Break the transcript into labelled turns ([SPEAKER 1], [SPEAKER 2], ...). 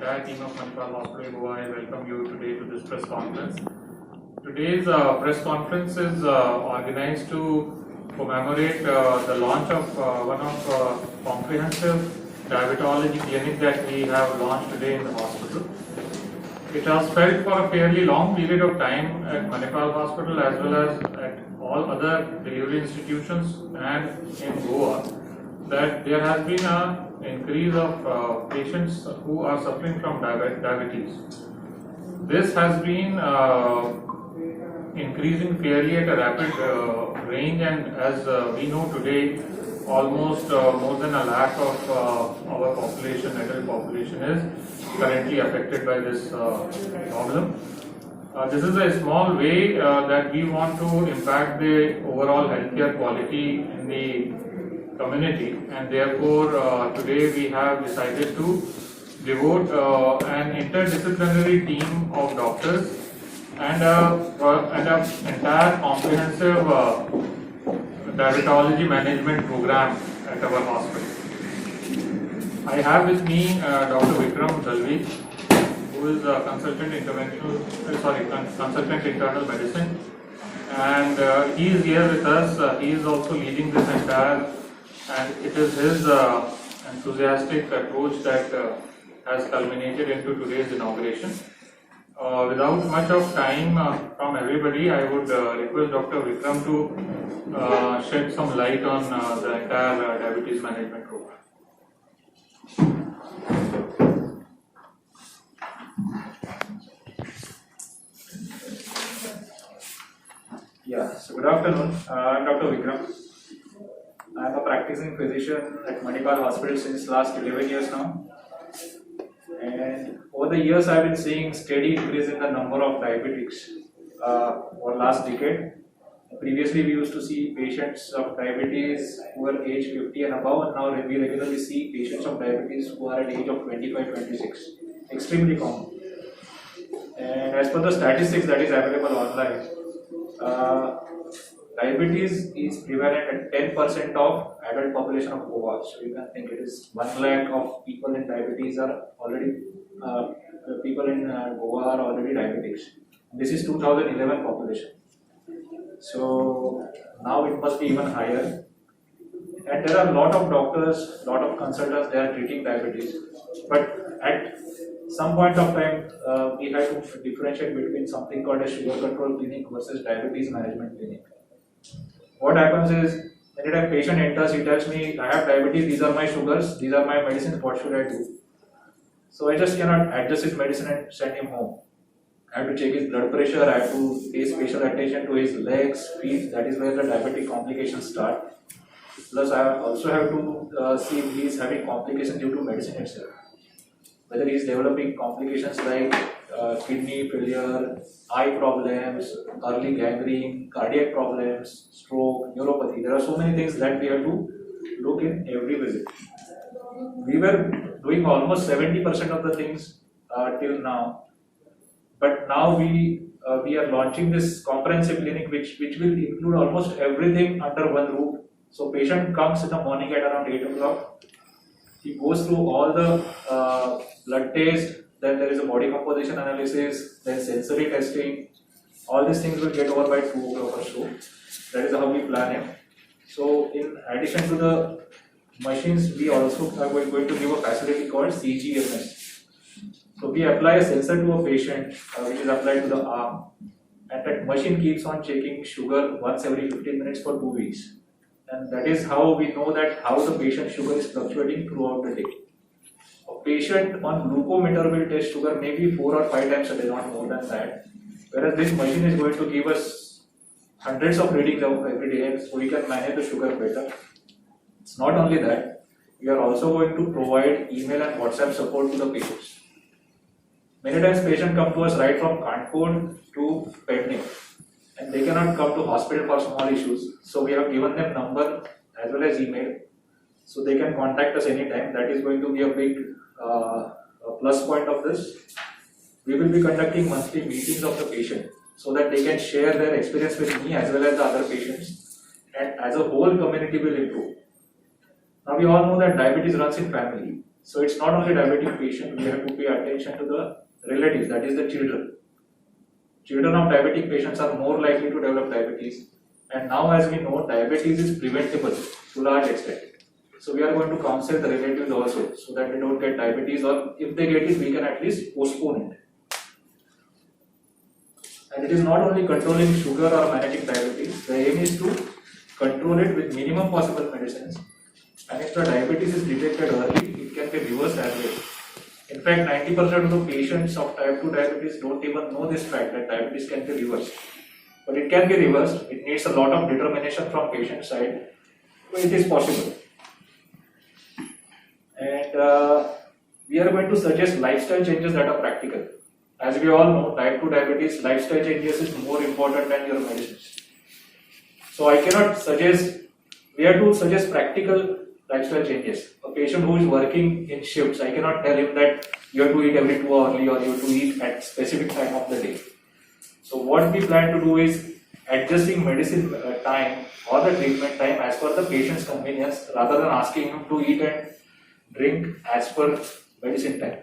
[SPEAKER 1] entire team of Manipal Hospital Goa, I welcome you today to this press conference. Today's press conference is organized to commemorate the launch of one of comprehensive diabetology clinic that we have launched today in the hospital. It has felt for a fairly long period of time at Manipal Hospital as well as at all other delivery institutions and in Goa that there has been an increase of patients who are suffering from diabetes. This has been increasing fairly at a rapid range, and as we know today, almost more than 1 lakh of our population, adult population, is currently affected by this problem. This is a small way that we want to impact the overall healthcare quality in the community, and therefore today we have decided to devote an interdisciplinary team of doctors and an entire comprehensive diabetology management program at our hospital. I have with me Dr. Vikram Dalvi, who is a consultant internal medicine, and he is here with us. He is also leading this entire, and it is his enthusiastic approach that has culminated into today's inauguration. Without much of time from everybody, I would request Dr. Vikram to shed some light on the entire diabetes management program.
[SPEAKER 2] Yeah, so good afternoon. I'm Dr. Vikram. I'm a practicing physician at Manipal Hospital since last 11 years now. And over the years, I've been seeing steady increase in the number of diabetics over last decade. Previously, we used to see patients of diabetes who are age 50 and above, and now we regularly see patients of diabetes who are at age of 25, 26. Extremely common. And as per the statistics that is available online, diabetes is prevalent at 10% of adult population of Goa. So you can think it is 1 lakh of people in diabetes are already, people in Goa are already diabetics. This is 2011 population. So now it must be even higher. And there are a lot of doctors, lot of consultants, they are treating diabetes. But at some point of time, we have to differentiate between something called a sugar control clinic versus diabetes management clinic. What happens is, when a patient enters, he tells me, I have diabetes, these are my sugars, these are my medicines, what should I do? So I just cannot adjust his medicine and send him home. I have to check his blood pressure, I have to pay special attention to his legs, feet, that is where the diabetic complications start. Plus I also have to see if he is having complications due to medicine itself. Whether he is developing complications like kidney failure, eye problems, early gangrene, cardiac problems, stroke, neuropathy. There are so many things that we have to look in every visit. We were doing almost 70% of the things till now, but now we are launching this comprehensive clinic which will include almost everything under one roof. So patient comes in the morning at around 8 o'clock. He goes through all the blood test, then there is a body composition analysis, then sensory testing. All these things will get over by 2 o'clock or so. That is how we plan it. So in addition to the machines, we also are going to give a facility called CGMS. So we apply a sensor to a patient which is applied to the arm, and that machine keeps on checking sugar once every 15 minutes for 2 weeks. And that is how we know that how the patient's sugar is fluctuating throughout the day. A patient on glucometer will test sugar maybe 4 or 5 times a day, not more than that. Whereas this machine is going to give us hundreds of readings every day, so we can manage the sugar better. It's not only that, we are also going to provide email and WhatsApp support to the patients. Many times patients come to us right from Kanpur to Petni, and they cannot come to hospital for small issues. So we have given them number as well as email, so they can contact us anytime. That is going to be a big plus point of this. We will be conducting monthly meetings of the patient so that they can share their experience with me as well as the other patients, and as a whole community will improve. Now we all know that diabetes runs in family. So it's not only diabetic patient, we have to pay attention to the relatives, that is the children. Children of diabetic patients are more likely to develop diabetes. And now as we know, diabetes is preventable to large extent. So we are going to counsel the relatives also so that they don't get diabetes, or if they get it, we can at least postpone it. And it is not only controlling sugar or managing diabetes, the aim is to control it with minimum possible medicines. And if the diabetes is detected early, it can be reversed as well. In fact, 90% of the patients of type 2 diabetes don't even know this fact that diabetes can be reversed. But it can be reversed. It needs a lot of determination from patient side, but it is possible. And we are going to suggest lifestyle changes that are practical. As we all know, type 2 diabetes, lifestyle changes is more important than your medicines. So I cannot suggest, we have to suggest practical lifestyle changes. A patient who is working in shifts, I cannot tell him that you have to eat every 2 hours or you have to eat at specific time of the day. So what we plan to do is adjusting medicine time or the treatment time as per the patient's convenience, rather than asking him to eat and drink as per medicine time.